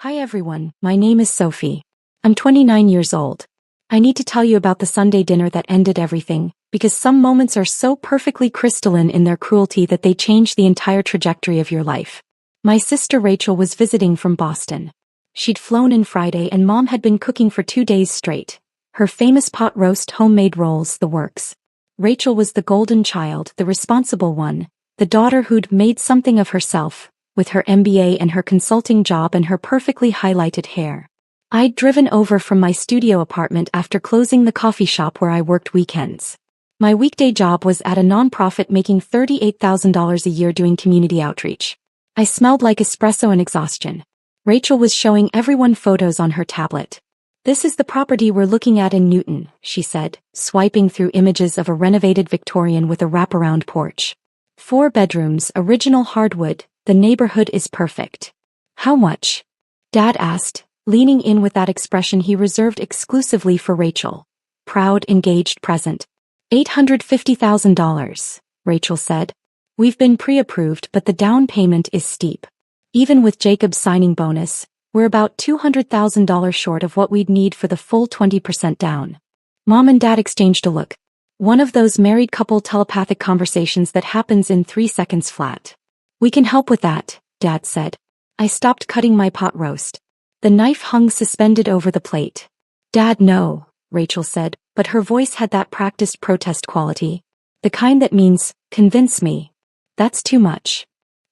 Hi everyone, my name is Sophie. I'm 29 years old. I need to tell you about the Sunday dinner that ended everything, because some moments are so perfectly crystalline in their cruelty that they change the entire trajectory of your life. My sister Rachel was visiting from Boston. She'd flown in Friday and Mom had been cooking for 2 days straight. Her famous pot roast, homemade rolls, the works. Rachel was the golden child, the responsible one, the daughter who'd made something of herself, with her MBA and her consulting job and her perfectly highlighted hair. I'd driven over from my studio apartment after closing the coffee shop where I worked weekends. My weekday job was at a nonprofit making $38,000 a year doing community outreach. I smelled like espresso and exhaustion. Rachel was showing everyone photos on her tablet. "This is the property we're looking at in Newton," she said, swiping through images of a renovated Victorian with a wraparound porch. 4 bedrooms, original hardwood, the neighborhood is perfect. "How much?" Dad asked, leaning in with that expression he reserved exclusively for Rachel. Proud, engaged, present. $850,000, Rachel said. "We've been pre-approved, but the down payment is steep. Even with Jacob's signing bonus, we're about $200,000 short of what we'd need for the full 20% down." Mom and Dad exchanged a look. One of those married couple telepathic conversations that happens in 3 seconds flat. "We can help with that," Dad said. I stopped cutting my pot roast. The knife hung suspended over the plate. "Dad, no," Rachel said, but her voice had that practiced protest quality. The kind that means, "Convince me. That's too much."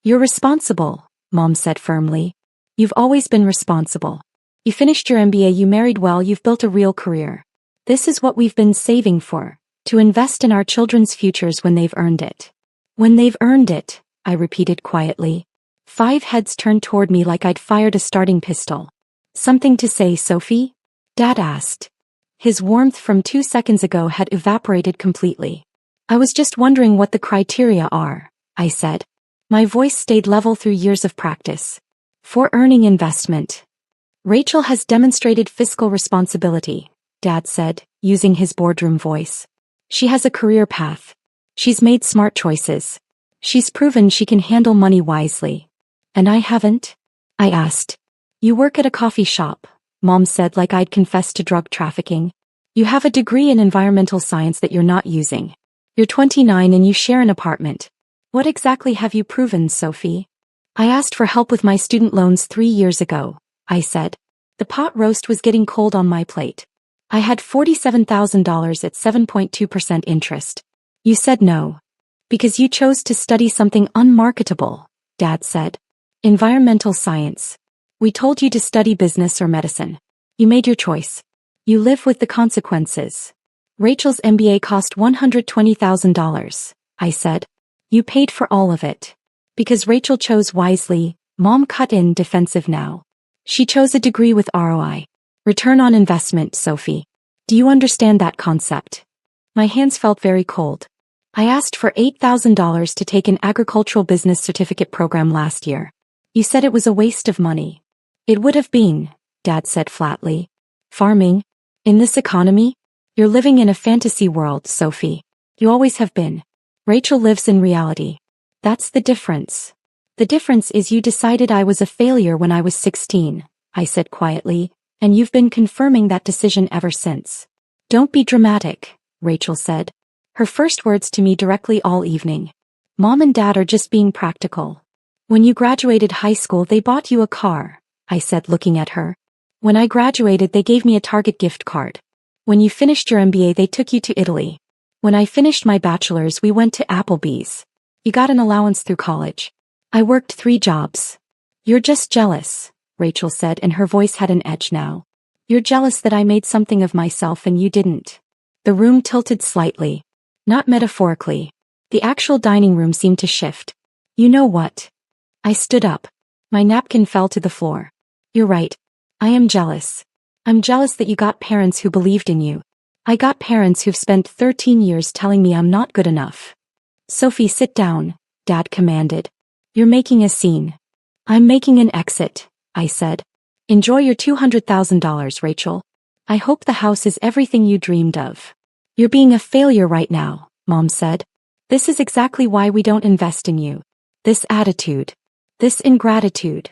"You're responsible," Mom said firmly. "You've always been responsible. You finished your MBA, you married well, you've built a real career. This is what we've been saving for, to invest in our children's futures when they've earned it." "When they've earned it," I repeated quietly. 5 heads turned toward me like I'd fired a starting pistol. "Something to say, Sophie?" Dad asked. His warmth from 2 seconds ago had evaporated completely. "I was just wondering what the criteria are," I said. My voice stayed level through years of practice. "For earning investment. Rachel has demonstrated fiscal responsibility," Dad said, using his boardroom voice. "She has a career path. She's made smart choices. She's proven she can handle money wisely. And I haven't?" I asked. "You work at a coffee shop," Mom said like I'd confessed to drug trafficking. "You have a degree in environmental science that you're not using. You're 29 and you share an apartment. What exactly have you proven, Sophie?" "I asked for help with my student loans 3 years ago," I said. The pot roast was getting cold on my plate. "I had $47,000 at 7.2% interest. You said no. Because you chose to study something unmarketable," Dad said. "Environmental science. We told you to study business or medicine. You made your choice. You live with the consequences. Rachel's MBA cost $120,000, I said. You paid for all of it. Because Rachel chose wisely," Mom cut in, defensive now. "She chose a degree with ROI. Return on investment, Sophie. Do you understand that concept?" My hands felt very cold. "I asked for $8,000 to take an agricultural business certificate program last year. You said it was a waste of money." "It would have been," Dad said flatly. "Farming? In this economy? You're living in a fantasy world, Sophie. You always have been. Rachel lives in reality. That's the difference. The difference is you decided I was a failure when I was 16, I said quietly, and you've been confirming that decision ever since." "Don't be dramatic," Rachel said. Her first words to me directly all evening. "Mom and Dad are just being practical. When you graduated high school they bought you a car," I said, looking at her. "When I graduated they gave me a Target gift card. When you finished your MBA they took you to Italy. When I finished my bachelor's we went to Applebee's. You got an allowance through college. I worked 3 jobs. You're just jealous," Rachel said, and her voice had an edge now. "You're jealous that I made something of myself and you didn't." The room tilted slightly. Not metaphorically. The actual dining room seemed to shift. "You know what?" I stood up. My napkin fell to the floor. "You're right. I am jealous. I'm jealous that you got parents who believed in you. I got parents who've spent 13 years telling me I'm not good enough." "Sophie, sit down," Dad commanded. "You're making a scene." "I'm making an exit," I said. "Enjoy your $200,000, Rachel. I hope the house is everything you dreamed of." "You're being a failure right now," Mom said. "This is exactly why we don't invest in you. This attitude. This ingratitude."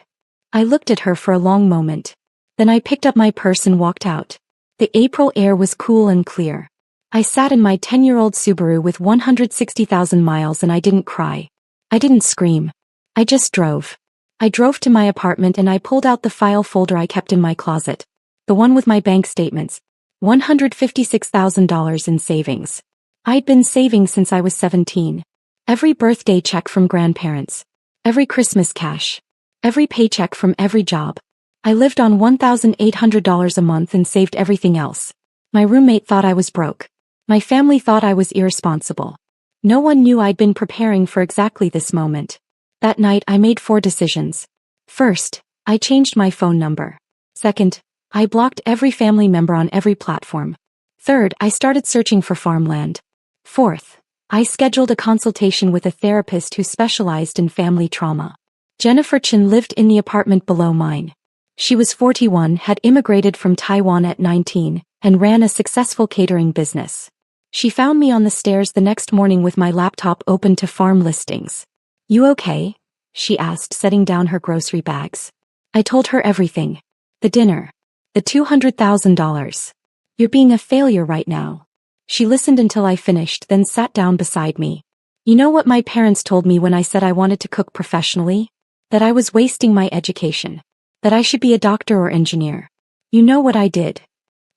I looked at her for a long moment. Then I picked up my purse and walked out. The April air was cool and clear. I sat in my 10-year-old Subaru with 160,000 miles and I didn't cry. I didn't scream. I just drove. I drove to my apartment and I pulled out the file folder I kept in my closet. The one with my bank statements. $156,000 in savings. I'd been saving since I was 17. Every birthday check from grandparents. Every Christmas cash. Every paycheck from every job. I lived on $1,800 a month and saved everything else. My roommate thought I was broke. My family thought I was irresponsible. No one knew I'd been preparing for exactly this moment. That night I made 4 decisions. First, I changed my phone number. Second, I blocked every family member on every platform. Third, I started searching for farmland. Fourth, I scheduled a consultation with a therapist who specialized in family trauma. Jennifer Chen lived in the apartment below mine. She was 41, had immigrated from Taiwan at 19, and ran a successful catering business. She found me on the stairs the next morning with my laptop open to farm listings. "You okay?" she asked, setting down her grocery bags. I told her everything. The dinner. The $200,000. "You're being a failure right now." She listened until I finished, then sat down beside me. "You know what my parents told me when I said I wanted to cook professionally? That I was wasting my education. That I should be a doctor or engineer. You know what I did?"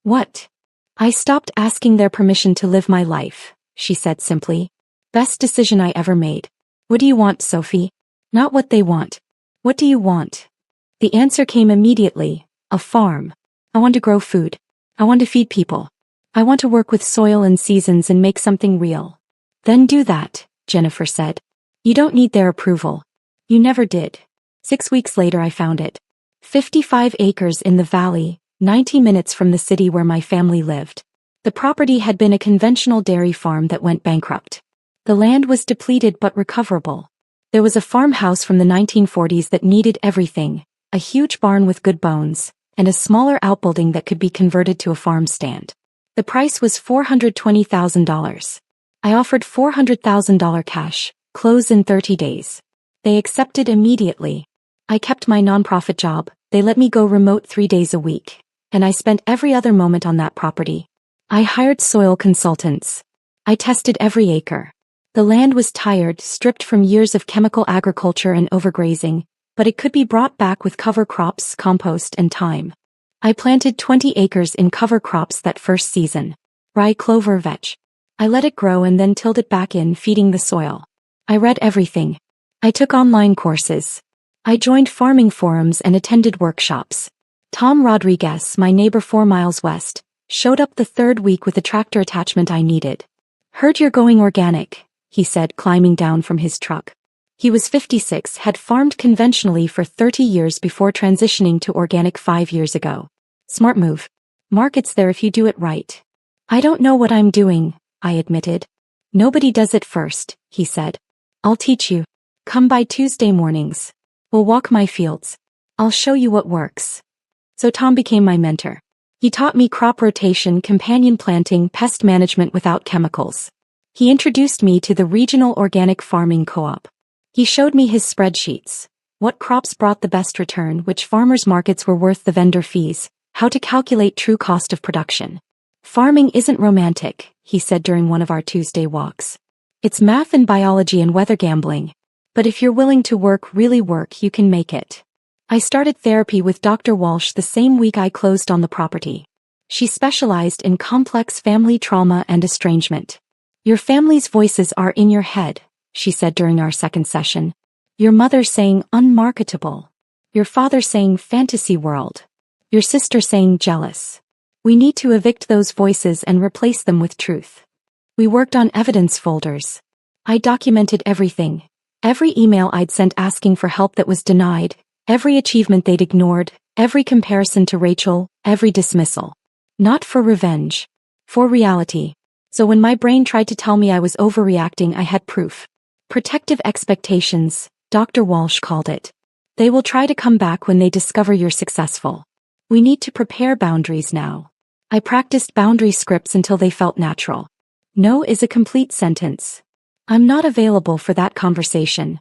"What?" "I stopped asking their permission to live my life," she said simply. "Best decision I ever made." "What do you want, Sophie?" "Not what they want. What do you want?" The answer came immediately. A farm. I want to grow food. I want to feed people. I want to work with soil and seasons and make something real. "Then do that," Jennifer said. "You don't need their approval. You never did." 6 weeks later I found it. 55 acres in the valley, 90 minutes from the city where my family lived. The property had been a conventional dairy farm that went bankrupt. The land was depleted but recoverable. There was a farmhouse from the 1940s that needed everything, a huge barn with good bones, and a smaller outbuilding that could be converted to a farm stand. The price was $420,000. I offered $400,000 cash, close in 30 days. They accepted immediately. I kept my nonprofit job, they let me go remote 3 days a week, and I spent every other moment on that property. I hired soil consultants. I tested every acre. The land was tired, stripped from years of chemical agriculture and overgrazing, but it could be brought back with cover crops, compost, and time. I planted 20 acres in cover crops that first season. Rye, clover, vetch. I let it grow and then tilled it back in, feeding the soil. I read everything. I took online courses. I joined farming forums and attended workshops. Tom Rodriguez, my neighbor 4 miles west, showed up the 3rd week with the tractor attachment I needed. "Heard you're going organic," he said, climbing down from his truck. He was 56, had farmed conventionally for 30 years before transitioning to organic 5 years ago. "Smart move. Market's there if you do it right." "I don't know what I'm doing," I admitted. "Nobody does it first," he said. "I'll teach you. Come by Tuesday mornings. We'll walk my fields. I'll show you what works." So Tom became my mentor. He taught me crop rotation, companion planting, pest management without chemicals. He introduced me to the regional organic farming co-op. He showed me his spreadsheets. What crops brought the best return, which farmers markets were worth the vendor fees, how to calculate true cost of production. "Farming isn't romantic," he said during one of our Tuesday walks. "It's math and biology and weather gambling. But if you're willing to really work, you can make it." I started therapy with Dr. Walsh the same week I closed on the property. She specialized in complex family trauma and estrangement. "Your family's voices are in your head," she said during our 2nd session. "Your mother saying unmarketable. Your father saying fantasy world. Your sister saying jealous. We need to evict those voices and replace them with truth." We worked on evidence folders. I documented everything. Every email I'd sent asking for help that was denied, every achievement they'd ignored, every comparison to Rachel, every dismissal. Not for revenge. For reality. So when my brain tried to tell me I was overreacting, I had proof. Protective expectations, Dr. Walsh called it. They will try to come back when they discover you're successful. We need to prepare boundaries now. I practiced boundary scripts until they felt natural. No is a complete sentence. I'm not available for that conversation.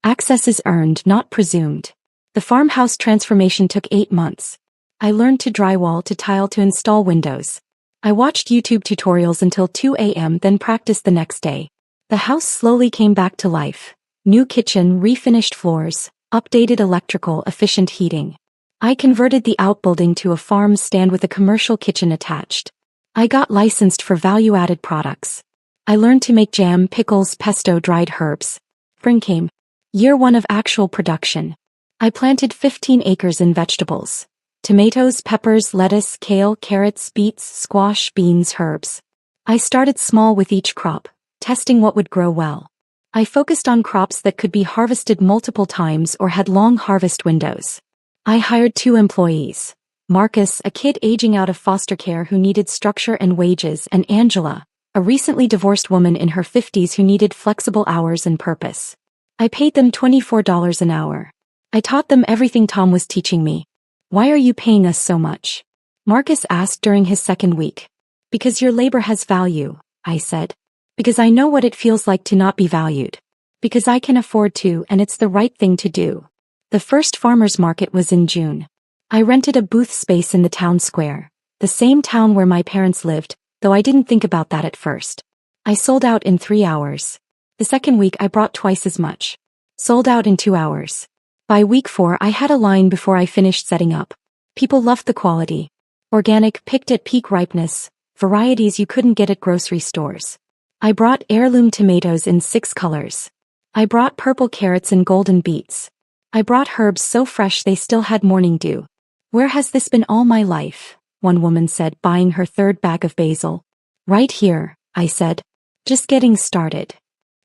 Access is earned, not presumed. The farmhouse transformation took 8 months. I learned to drywall to tile to install windows. I watched YouTube tutorials until 2 a.m. then practiced the next day. The house slowly came back to life. New kitchen, refinished floors, updated electrical, efficient heating. I converted the outbuilding to a farm stand with a commercial kitchen attached. I got licensed for value-added products. I learned to make jam, pickles, pesto, dried herbs. Spring came. Year 1 of actual production. I planted 15 acres in vegetables. Tomatoes, peppers, lettuce, kale, carrots, beets, squash, beans, herbs. I started small with each crop, testing what would grow well. I focused on crops that could be harvested multiple times or had long harvest windows. I hired 2 employees. Marcus, a kid aging out of foster care who needed structure and wages, and Angela, a recently divorced woman in her 50s who needed flexible hours and purpose. I paid them $24 an hour. I taught them everything Tom was teaching me. "Why are you paying us so much?" Marcus asked during his second week. "Because your labor has value," I said. "Because I know what it feels like to not be valued. Because I can afford to, and it's the right thing to do." The first farmers market was in June. I rented a booth space in the town square, the same town where my parents lived, though I didn't think about that at first. I sold out in 3 hours. The second week I brought twice as much. Sold out in 2 hours. By week 4 I had a line before I finished setting up. People loved the quality. Organic, picked at peak ripeness, varieties you couldn't get at grocery stores. I brought heirloom tomatoes in 6 colors. I brought purple carrots and golden beets. I brought herbs so fresh they still had morning dew. "Where has this been all my life?" one woman said, buying her 3rd bag of basil. "Right here," I said. "Just getting started."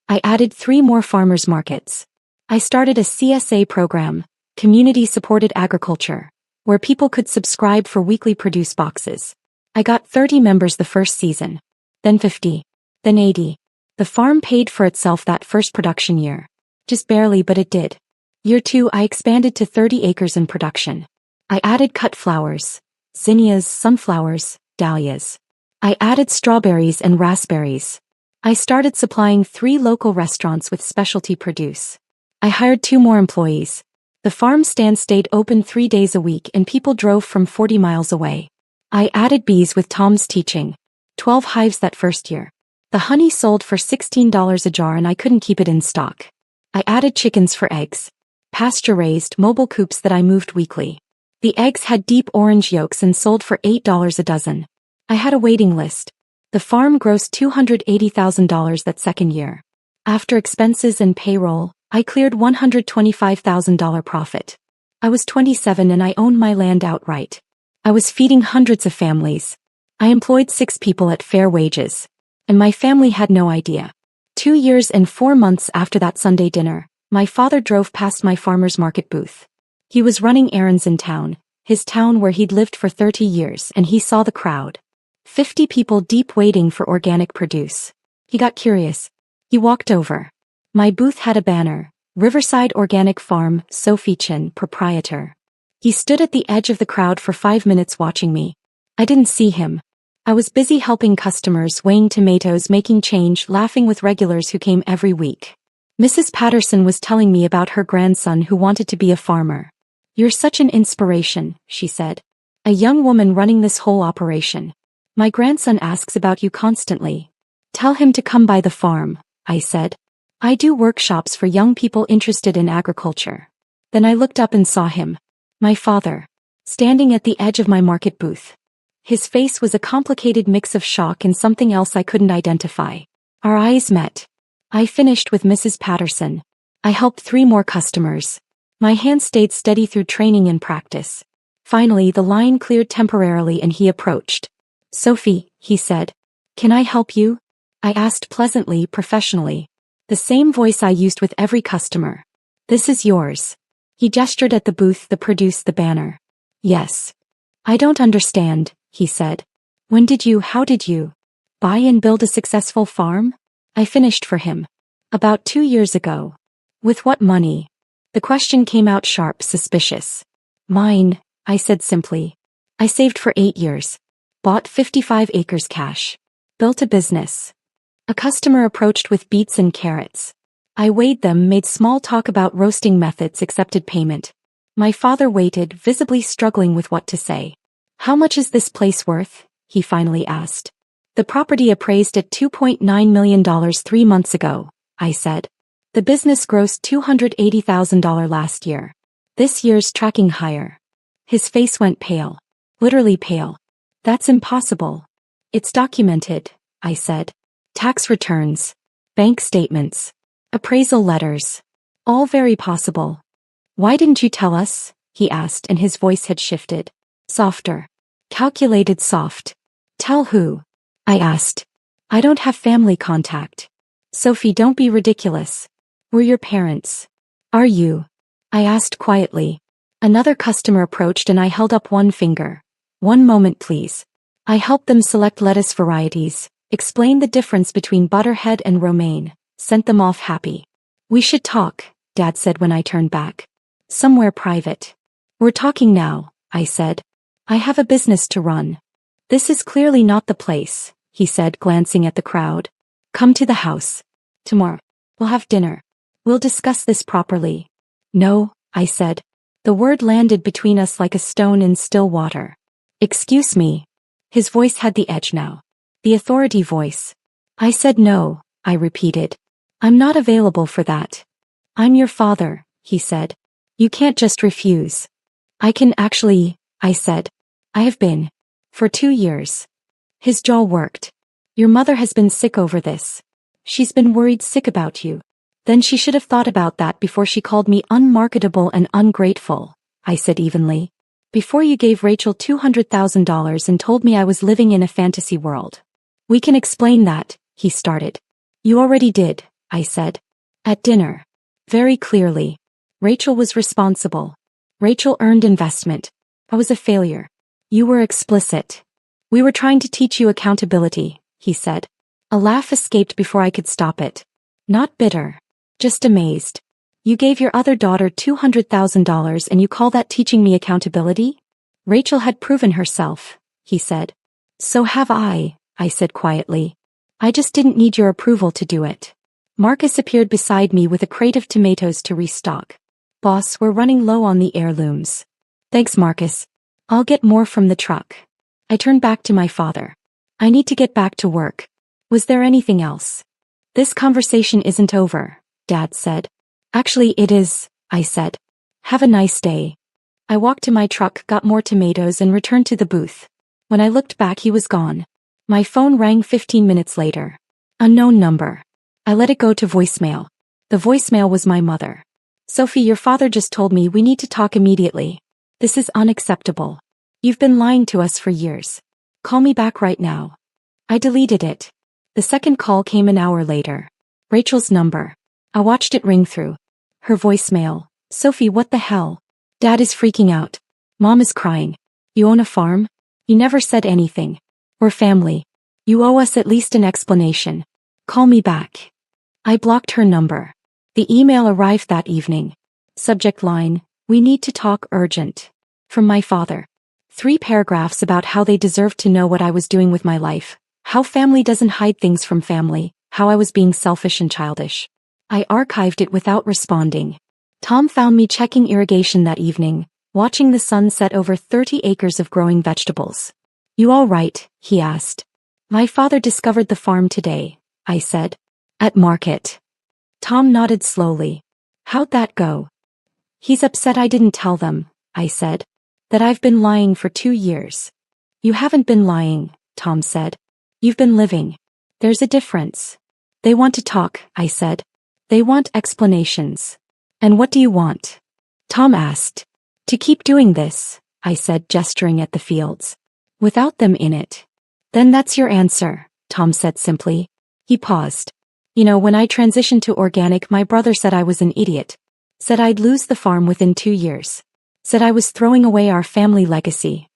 I added 3 more farmers markets. I started a CSA program, Community Supported Agriculture, where people could subscribe for weekly produce boxes. I got 30 members the first season, then 50, then 80. The farm paid for itself that first production year. Just barely, but it did. Year 2 I expanded to 30 acres in production. I added cut flowers, zinnias, sunflowers, dahlias. I added strawberries and raspberries. I started supplying 3 local restaurants with specialty produce. I hired 2 more employees. The farm stand stayed open 3 days a week and people drove from 40 miles away. I added bees with Tom's teaching. 12 hives that first year. The honey sold for $16 a jar and I couldn't keep it in stock. I added chickens for eggs. Pasture-raised, mobile coops that I moved weekly. The eggs had deep orange yolks and sold for $8 a dozen. I had a waiting list. The farm grossed $280,000 that second year. After expenses and payroll, I cleared $125,000 profit. I was 27 and I owned my land outright. I was feeding hundreds of families. I employed 6 people at fair wages. And my family had no idea. 2 years and 4 months after that Sunday dinner, my father drove past my farmer's market booth. He was running errands in town, his town where he'd lived for 30 years, and he saw the crowd. 50 people deep waiting for organic produce. He got curious. He walked over. My booth had a banner, Riverside Organic Farm, Sophie Chin, proprietor. He stood at the edge of the crowd for 5 minutes watching me. I didn't see him. I was busy helping customers, weighing tomatoes, making change, laughing with regulars who came every week. Mrs. Patterson was telling me about her grandson who wanted to be a farmer. "You're such an inspiration," she said. "A young woman running this whole operation. My grandson asks about you constantly. Tell him to come by the farm," I said. "I do workshops for young people interested in agriculture." Then I looked up and saw him. My father. Standing at the edge of my market booth. His face was a complicated mix of shock and something else I couldn't identify. Our eyes met. I finished with Mrs. Patterson. I helped 3 more customers. My hands stayed steady through training and practice. Finally, the line cleared temporarily and he approached. "Sophie," he said. "Can I help you?" I asked pleasantly, professionally. The same voice I used with every customer. "This is yours." He gestured at the booth, the produce, the banner. "Yes." "I don't understand," he said. How did you buy and build a successful farm?" I finished for him. "About 2 years ago." "With what money?" The question came out sharp, suspicious. "Mine," I said simply. "I saved for 8 years. Bought 55 acres cash. Built a business." A customer approached with beets and carrots. I weighed them, made small talk about roasting methods, accepted payment. My father waited, visibly struggling with what to say. How much is this place worth? He finally asked. The property appraised at $2.9 million 3 months ago, I said. The business grossed $280,000 last year. This year's tracking higher. His face went pale. Literally pale. That's impossible. It's documented, I said. Tax returns. Bank statements. Appraisal letters. All very possible. Why didn't you tell us? He asked, and his voice had shifted. Softer. Calculated soft. Tell who? I asked. I don't have family contact. Sophie, don't be ridiculous. We're your parents. Are you? I asked quietly. Another customer approached and I held up one finger. One moment, please. I helped them select lettuce varieties, explained the difference between Butterhead and Romaine, sent them off happy. We should talk, Dad said when I turned back. Somewhere private. We're talking now, I said. I have a business to run. This is clearly not the place, he said, glancing at the crowd. Come to the house. Tomorrow. We'll have dinner. We'll discuss this properly. No, I said. The word landed between us like a stone in still water. Excuse me. His voice had the edge now. The authority voice. I said no, I repeated. I'm not available for that. I'm your father, he said. You can't just refuse. I can actually, I said. I have been. For 2 years. His jaw worked. Your mother has been sick over this. She's been worried sick about you. Then she should have thought about that before she called me unmarketable and ungrateful, I said evenly. Before you gave Rachel $200,000 and told me I was living in a fantasy world. We can explain that, he started. You already did, I said. At dinner. Very clearly. Rachel was responsible. Rachel earned investment. I was a failure. You were explicit. We were trying to teach you accountability, he said. A laugh escaped before I could stop it. Not bitter. Just amazed. You gave your other daughter $200,000 and you call that teaching me accountability? Rachel had proven herself, he said. So have I said quietly. I just didn't need your approval to do it. Marcus appeared beside me with a crate of tomatoes to restock. Boss, we're running low on the heirlooms. Thanks, Marcus. I'll get more from the truck. I turned back to my father. I need to get back to work. Was there anything else? This conversation isn't over, Dad said. Actually, it is, I said. Have a nice day. I walked to my truck, got more tomatoes and returned to the booth. When I looked back, he was gone. My phone rang 15 minutes later. Unknown number. I let it go to voicemail. The voicemail was my mother. Sophie, your father just told me we need to talk immediately. This is unacceptable. You've been lying to us for years. Call me back right now. I deleted it. The second call came an hour later. Rachel's number. I watched it ring through. Her voicemail. Sophie, what the hell? Dad is freaking out. Mom is crying. You own a farm? You never said anything. We're family. You owe us at least an explanation. Call me back. I blocked her number. The email arrived that evening. Subject line, we need to talk urgent. From my father. 3 paragraphs about how they deserved to know what I was doing with my life. How family doesn't hide things from family. How I was being selfish and childish. I archived it without responding. Tom found me checking irrigation that evening, watching the sun set over 30 acres of growing vegetables. You all right? He asked. My father discovered the farm today, I said. At market. Tom nodded slowly. How'd that go? He's upset I didn't tell them, I said. That I've been lying for 2 years. You haven't been lying, Tom said. You've been living. There's a difference. They want to talk, I said. They want explanations. And what do you want? Tom asked. To keep doing this, I said, gesturing at the fields. Without them in it. Then that's your answer, Tom said simply. He paused. You know, when I transitioned to organic, my brother said I was an idiot. Said I'd lose the farm within 2 years. Said I was throwing away our family legacy.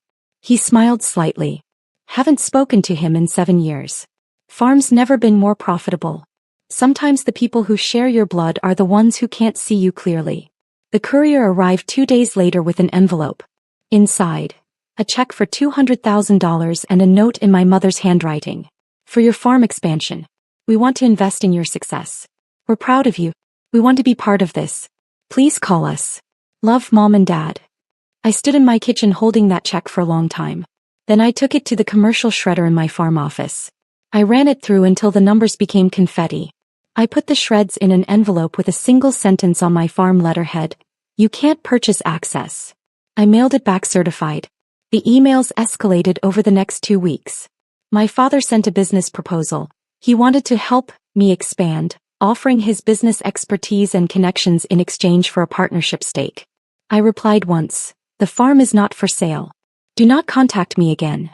He smiled slightly. Haven't spoken to him in 7 years. Farm's never been more profitable. Sometimes the people who share your blood are the ones who can't see you clearly. The courier arrived 2 days later with an envelope. Inside, a check for $200,000 and a note in my mother's handwriting. For your farm expansion. We want to invest in your success. We're proud of you. We want to be part of this. Please call us. Love, Mom and Dad. I stood in my kitchen holding that check for a long time. Then I took it to the commercial shredder in my farm office. I ran it through until the numbers became confetti. I put the shreds in an envelope with a single sentence on my farm letterhead: "You can't purchase access." I mailed it back certified. The emails escalated over the next 2 weeks. My father sent a business proposal. He wanted to help me expand, offering his business expertise and connections in exchange for a partnership stake. I replied once: "The farm is not for sale. Do not contact me again."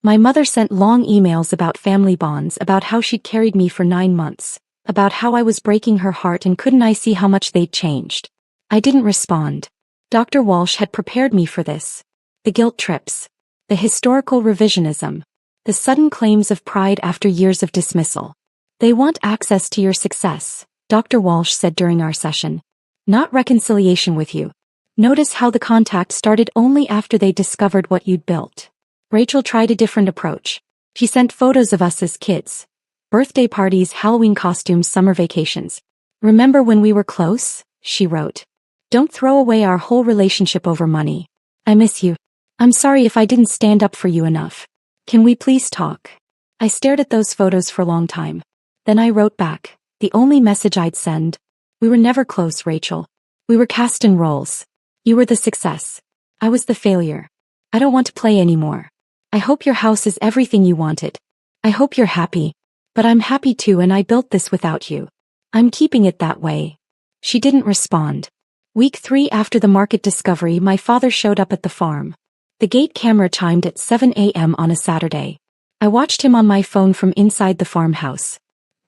My mother sent long emails about family bonds, about how she'd carried me for 9 months, about how I was breaking her heart and couldn't I see how much they'd changed. I didn't respond. Dr. Walsh had prepared me for this. The guilt trips. The historical revisionism. The sudden claims of pride after years of dismissal. "They want access to your success," Dr. Walsh said during our session. "Not reconciliation with you." Notice how the contact started only after they discovered what you'd built. Rachel tried a different approach. She sent photos of us as kids. Birthday parties, Halloween costumes, summer vacations. "Remember when we were close?" she wrote. "Don't throw away our whole relationship over money. I miss you. I'm sorry if I didn't stand up for you enough. Can we please talk?" I stared at those photos for a long time. Then I wrote back, the only message I'd send: "We were never close, Rachel. We were cast in roles. You were the success. I was the failure. I don't want to play anymore. I hope your house is everything you wanted. I hope you're happy. But I'm happy too, and I built this without you. I'm keeping it that way." She didn't respond. Week 3 after the market discovery, my father showed up at the farm. The gate camera chimed at 7 a.m. on a Saturday. I watched him on my phone from inside the farmhouse.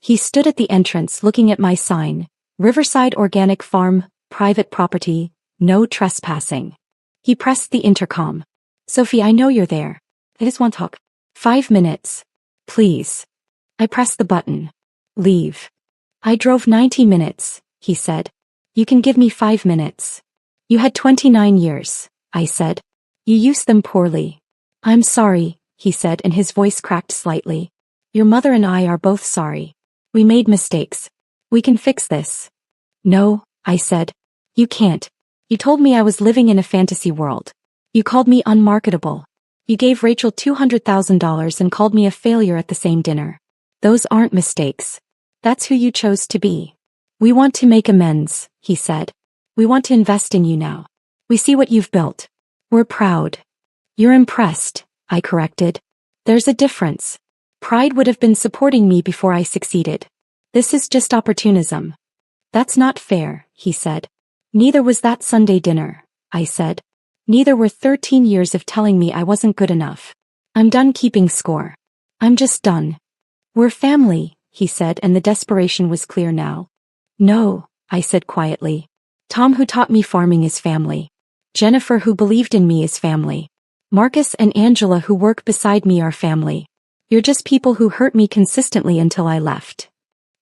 He stood at the entrance looking at my sign: "Riverside Organic Farm, private property, no trespassing." He pressed the intercom. "Sophie, I know you're there. I just want to talk. 5 minutes. Please." I pressed the button. "Leave." "I drove 90 minutes, he said. "You can give me 5 minutes." "You had 29 years, I said. "You used them poorly." "I'm sorry," he said, and his voice cracked slightly. "Your mother and I are both sorry. We made mistakes. We can fix this." "No," I said. "You can't. You told me I was living in a fantasy world. You called me unmarketable. You gave Rachel $200,000 and called me a failure at the same dinner. Those aren't mistakes. That's who you chose to be. We want to make amends," he said. "We want to invest in you now. We see what you've built. We're proud." "You're impressed," I corrected. "There's a difference. Pride would have been supporting me before I succeeded. This is just opportunism." "That's not fair," he said. "Neither was that Sunday dinner," I said. "Neither were 13 years of telling me I wasn't good enough. I'm done keeping score. I'm just done." "We're family," he said, and the desperation was clear now. "No," I said quietly. "Tom, who taught me farming, is family. Jennifer, who believed in me, is family. Marcus and Angela, who work beside me, are family. You're just people who hurt me consistently until I left."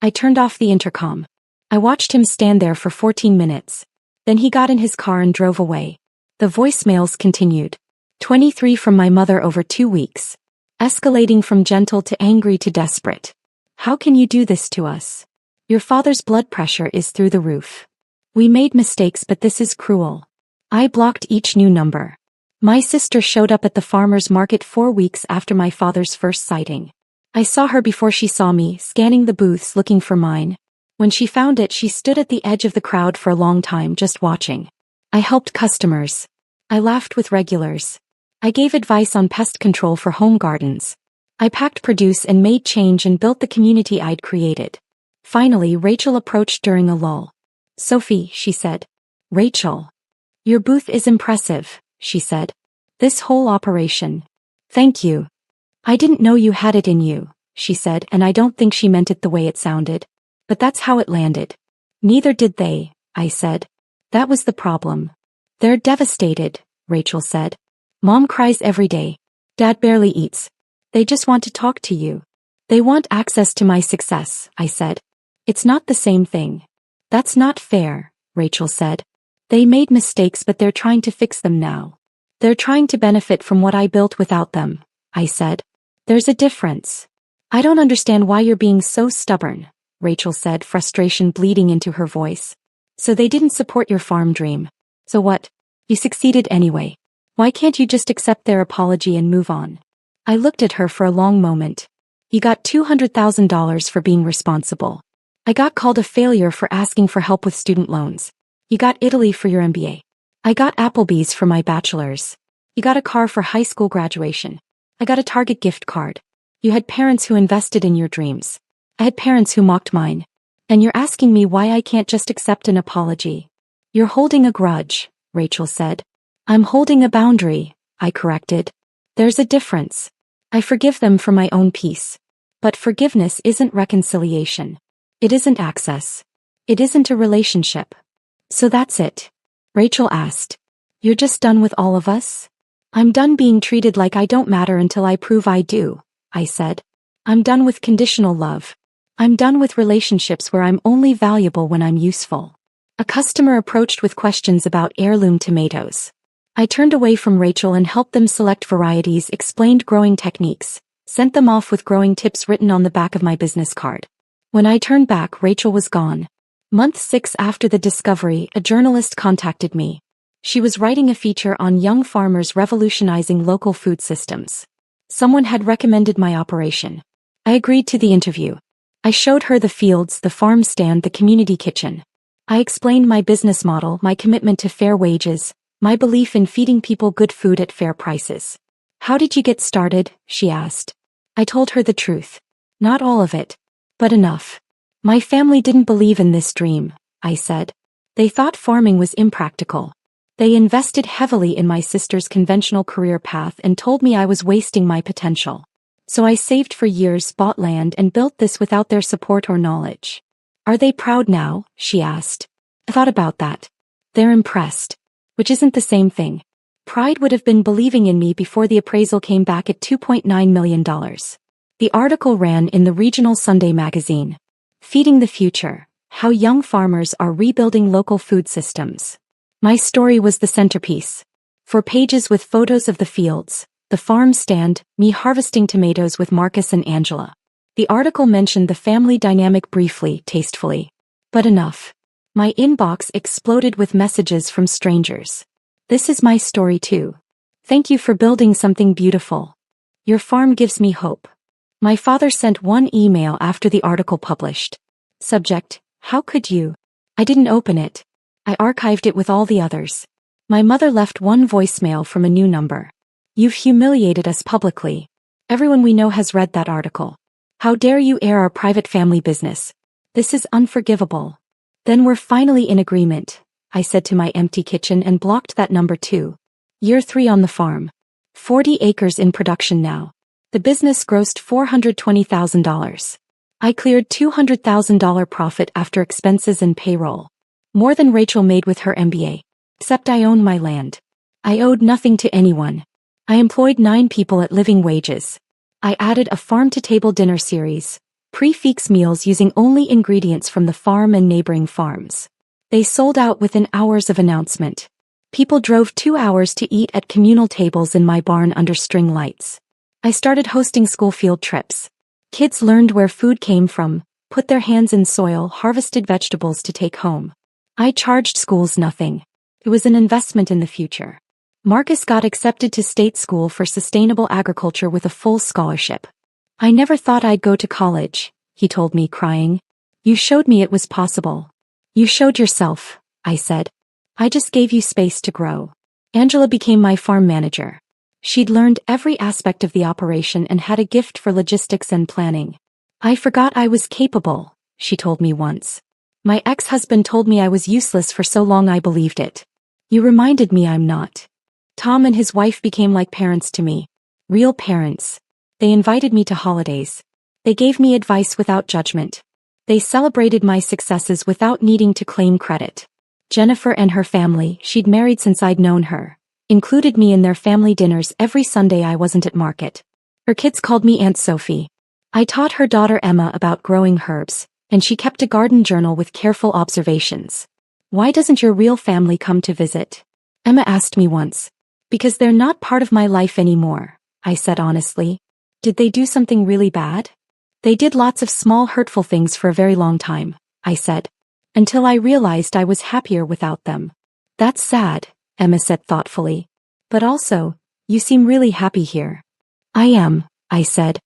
I turned off the intercom. I watched him stand there for 14 minutes. Then he got in his car and drove away. The voicemails continued. 23 from my mother over 2 weeks. Escalating from gentle to angry to desperate. "How can you do this to us? Your father's blood pressure is through the roof. We made mistakes, but this is cruel." I blocked each new number. My sister showed up at the farmer's market 4 weeks after my father's first sighting. I saw her before she saw me, scanning the booths looking for mine. When she found it, she stood at the edge of the crowd for a long time just watching. I helped customers. I laughed with regulars. I gave advice on pest control for home gardens. I packed produce and made change and built the community I'd created. Finally, Rachel approached during a lull. "Sophie," she said. "Rachel. Your booth is impressive," she said. "This whole operation. Thank you." "I didn't know you had it in you," she said, and I don't think she meant it the way it sounded. But that's how it landed. "Neither did they," I said. "That was the problem." "They're devastated," Rachel said. "Mom cries every day. Dad barely eats. They just want to talk to you. They want access to my success," I said. "It's not the same thing." "That's not fair," Rachel said. "They made mistakes, but they're trying to fix them now. They're trying to benefit from what I built without them," I said. "There's a difference." "I don't understand why you're being so stubborn," Rachel said, frustration bleeding into her voice. "So they didn't support your farm dream. So what? You succeeded anyway. Why can't you just accept their apology and move on? I looked at her for a long moment. You got $200,000 for being responsible. I got called a failure for asking for help with student loans. You got Italy for your MBA. I got Applebee's for my bachelor's. You got a car for high school graduation. I got a Target gift card. You had parents who invested in your dreams. I had parents who mocked mine. And you're asking me why I can't just accept an apology. You're holding a grudge, Rachel said. I'm holding a boundary, I corrected. There's a difference. I forgive them for my own peace. But forgiveness isn't reconciliation. It isn't access. It isn't a relationship. So that's it? Rachel asked. You're just done with all of us? I'm done being treated like I don't matter until I prove I do, I said. I'm done with conditional love. I'm done with relationships where I'm only valuable when I'm useful. A customer approached with questions about heirloom tomatoes. I turned away from Rachel and helped them select varieties, explained growing techniques, sent them off with growing tips written on the back of my business card. When I turned back, Rachel was gone. Month 6 after the discovery, a journalist contacted me. She was writing a feature on young farmers revolutionizing local food systems. Someone had recommended my operation. I agreed to the interview. I showed her the fields, the farm stand, the community kitchen. I explained my business model, my commitment to fair wages, my belief in feeding people good food at fair prices. How did you get started? She asked. I told her the truth. Not all of it, but enough. My family didn't believe in this dream, I said. They thought farming was impractical. They invested heavily in my sister's conventional career path and told me I was wasting my potential. So I saved for years, bought land, and built this without their support or knowledge. Are they proud now? She asked. I thought about that. They're impressed. Which isn't the same thing. Pride would have been believing in me before the appraisal came back at $2.9 million. The article ran in the regional Sunday magazine. Feeding the Future: How Young Farmers Are Rebuilding Local Food Systems. My story was the centerpiece. 4 pages with photos of the fields, the farm stand, me harvesting tomatoes with Marcus and Angela. The article mentioned the family dynamic briefly, tastefully. But enough. My inbox exploded with messages from strangers. This is my story too. Thank you for building something beautiful. Your farm gives me hope. My father sent one email after the article published. Subject: How could you? I didn't open it. I archived it with all the others. My mother left one voicemail from a new number. You've humiliated us publicly. Everyone we know has read that article. How dare you air our private family business? This is unforgivable. Then we're finally in agreement, I said to my empty kitchen and blocked that number too. Year 3 on the farm. 40 acres in production now. The business grossed $420,000. I cleared $200,000 profit after expenses and payroll. More than Rachel made with her MBA. Except I owned my land. I owed nothing to anyone. I employed 9 people at living wages. I added a farm-to-table dinner series, prix-fixe meals using only ingredients from the farm and neighboring farms. They sold out within hours of announcement. People drove 2 hours to eat at communal tables in my barn under string lights. I started hosting school field trips. Kids learned where food came from, put their hands in soil, harvested vegetables to take home. I charged schools nothing. It was an investment in the future. Marcus got accepted to state school for sustainable agriculture with a full scholarship. I never thought I'd go to college, he told me, crying. You showed me it was possible. You showed yourself, I said. I just gave you space to grow. Angela became my farm manager. She'd learned every aspect of the operation and had a gift for logistics and planning. I forgot I was capable, she told me once. My ex-husband told me I was useless for so long I believed it. You reminded me I'm not. Tom and his wife became like parents to me. Real parents. They invited me to holidays. They gave me advice without judgment. They celebrated my successes without needing to claim credit. Jennifer and her family, she'd married since I'd known her, included me in their family dinners every Sunday I wasn't at market. Her kids called me Aunt Sophie. I taught her daughter Emma about growing herbs, and she kept a garden journal with careful observations. Why doesn't your real family come to visit? Emma asked me once. Because they're not part of my life anymore, I said honestly. Did they do something really bad? They did lots of small hurtful things for a very long time, I said. Until I realized I was happier without them. That's sad, Emma said thoughtfully. But also, you seem really happy here. I am, I said.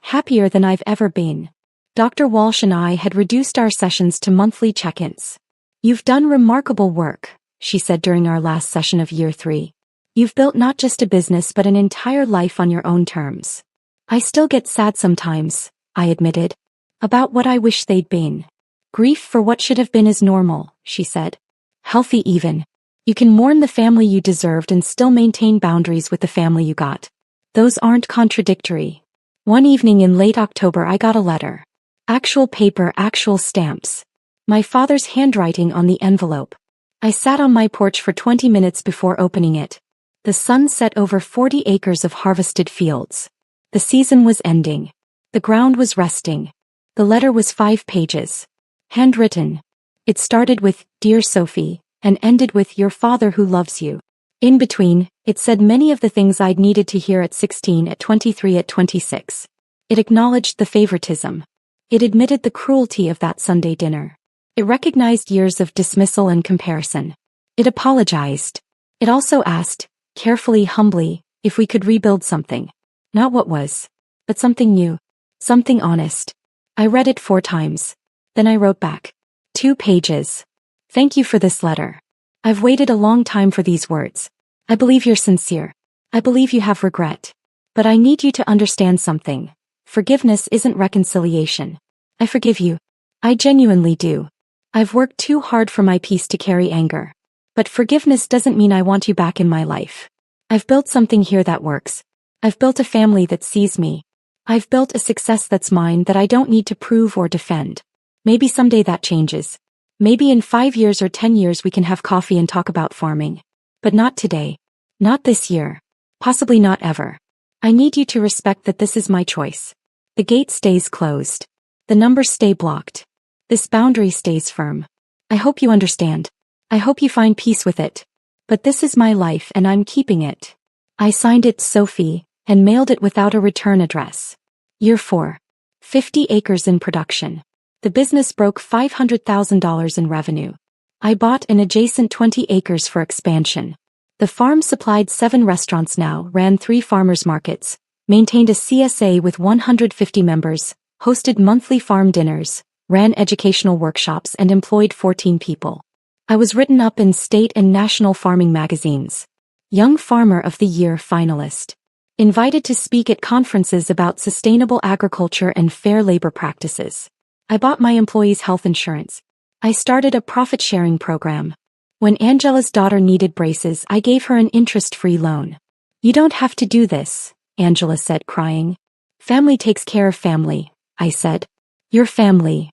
Happier than I've ever been. Dr. Walsh and I had reduced our sessions to monthly check-ins. You've done remarkable work, she said during our last session of year 3. You've built not just a business but an entire life on your own terms. I still get sad sometimes, I admitted. About what I wish they'd been. Grief for what should have been is normal, she said. Healthy even. You can mourn the family you deserved and still maintain boundaries with the family you got. Those aren't contradictory. One evening in late October I got a letter. Actual paper, actual stamps. My father's handwriting on the envelope. I sat on my porch for 20 minutes before opening it. The sun set over 40 acres of harvested fields. The season was ending. The ground was resting. The letter was 5 pages. Handwritten. It started with, Dear Sophie, and ended with, Your father who loves you. In between, it said many of the things I'd needed to hear at 16, at 23, at 26. It acknowledged the favoritism. It admitted the cruelty of that Sunday dinner. It recognized years of dismissal and comparison. It apologized. It also asked, carefully, humbly, if we could rebuild something. Not what was, but something new. Something honest. I read it 4 times. Then I wrote back. 2 pages. Thank you for this letter. I've waited a long time for these words. I believe you're sincere. I believe you have regret. But I need you to understand something. Forgiveness isn't reconciliation. I forgive you. I genuinely do. I've worked too hard for my peace to carry anger. But forgiveness doesn't mean I want you back in my life. I've built something here that works. I've built a family that sees me. I've built a success that's mine that I don't need to prove or defend. Maybe someday that changes. Maybe in 5 years or 10 years we can have coffee and talk about farming. But not today. Not this year. Possibly not ever. I need you to respect that this is my choice. The gate stays closed. The numbers stay blocked. This boundary stays firm. I hope you understand. I hope you find peace with it. But this is my life and I'm keeping it. I signed it Sophie, and mailed it without a return address. Year 4. 50 acres in production. The business broke $500,000 in revenue. I bought an adjacent 20 acres for expansion. The farm supplied 7 restaurants now, ran 3 farmers markets, maintained a CSA with 150 members, hosted monthly farm dinners, ran educational workshops and employed 14 people. I was written up in state and national farming magazines. Young Farmer of the Year finalist. Invited to speak at conferences about sustainable agriculture and fair labor practices. I bought my employees health insurance. I started a profit-sharing program. When Angela's daughter needed braces, I gave her an interest-free loan. You don't have to do this, Angela said, crying. Family takes care of family, I said. Your family.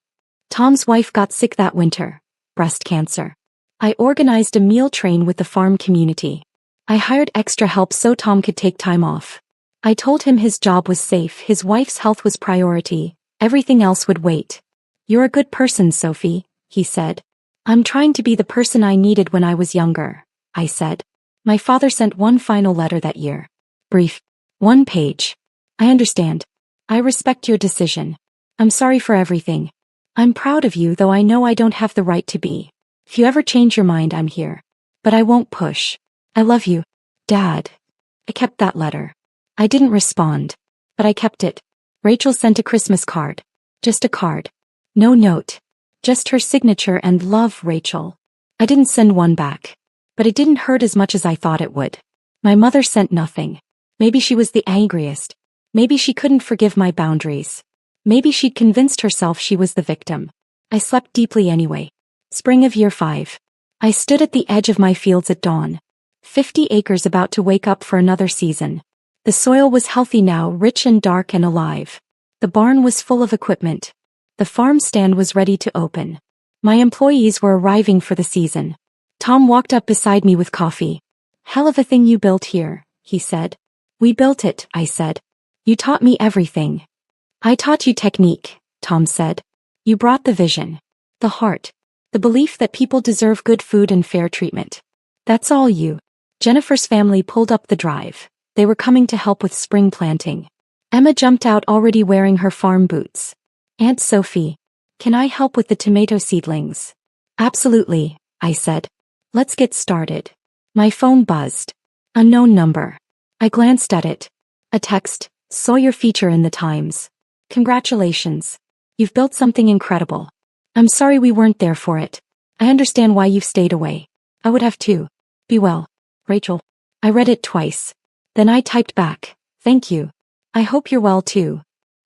Tom's wife got sick that winter. Breast cancer. I organized a meal train with the farm community. I hired extra help so Tom could take time off. I told him his job was safe, his wife's health was priority, everything else would wait. You're a good person, Sophie, he said. I'm trying to be the person I needed when I was younger, I said. My father sent one final letter that year. Brief. 1 page. I understand. I respect your decision. I'm sorry for everything. I'm proud of you, though I know I don't have the right to be. If you ever change your mind, I'm here. But I won't push. I love you, Dad. I kept that letter. I didn't respond. But I kept it. Rachel sent a Christmas card. Just a card. No note. Just her signature and love, Rachel. I didn't send one back. But it didn't hurt as much as I thought it would. My mother sent nothing. Maybe she was the angriest. Maybe she couldn't forgive my boundaries. Maybe she'd convinced herself she was the victim. I slept deeply anyway. Spring of year 5. I stood at the edge of my fields at dawn. 50 acres about to wake up for another season. The soil was healthy now, rich and dark and alive. The barn was full of equipment. The farm stand was ready to open. My employees were arriving for the season. Tom walked up beside me with coffee. Hell of a thing you built here, he said. We built it, I said. You taught me everything. I taught you technique, Tom said. You brought the vision. The heart. The belief that people deserve good food and fair treatment. That's all you. Jennifer's family pulled up the drive. They were coming to help with spring planting. Emma jumped out already wearing her farm boots. Aunt Sophie, can I help with the tomato seedlings? Absolutely, I said. Let's get started. My phone buzzed. Unknown number. I glanced at it. A text. Saw your feature in the Times. Congratulations. You've built something incredible. I'm sorry we weren't there for it. I understand why you've stayed away. I would have too. Be well, Rachel. I read it twice. Then I typed back, thank you. I hope you're well too.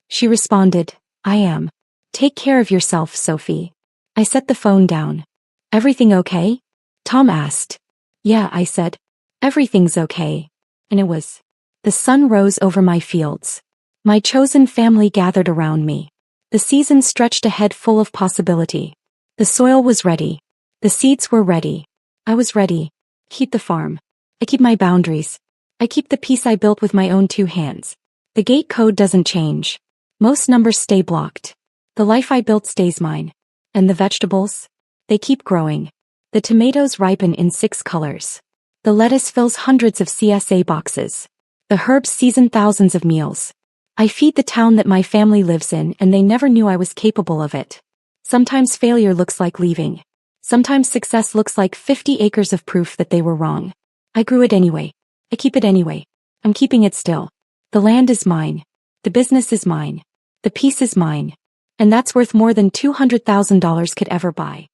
She responded, I am. Take care of yourself, Sophie. I set the phone down. Everything okay? Tom asked. Yeah, I said. Everything's okay. And it was. The sun rose over my fields. My chosen family gathered around me. The season stretched ahead full of possibility. The soil was ready. The seeds were ready. I was ready. Keep the farm. I keep my boundaries. I keep the peace I built with my own 2 hands. The gate code doesn't change. Most numbers stay blocked. The life I built stays mine. And the vegetables? They keep growing. The tomatoes ripen in 6 colors. The lettuce fills hundreds of CSA boxes. The herbs season thousands of meals. I feed the town that my family lives in, and they never knew I was capable of it. Sometimes failure looks like leaving. Sometimes success looks like 50 acres of proof that they were wrong. I grew it anyway. I keep it anyway. I'm keeping it still. The land is mine. The business is mine. The peace is mine. And that's worth more than $200,000 could ever buy.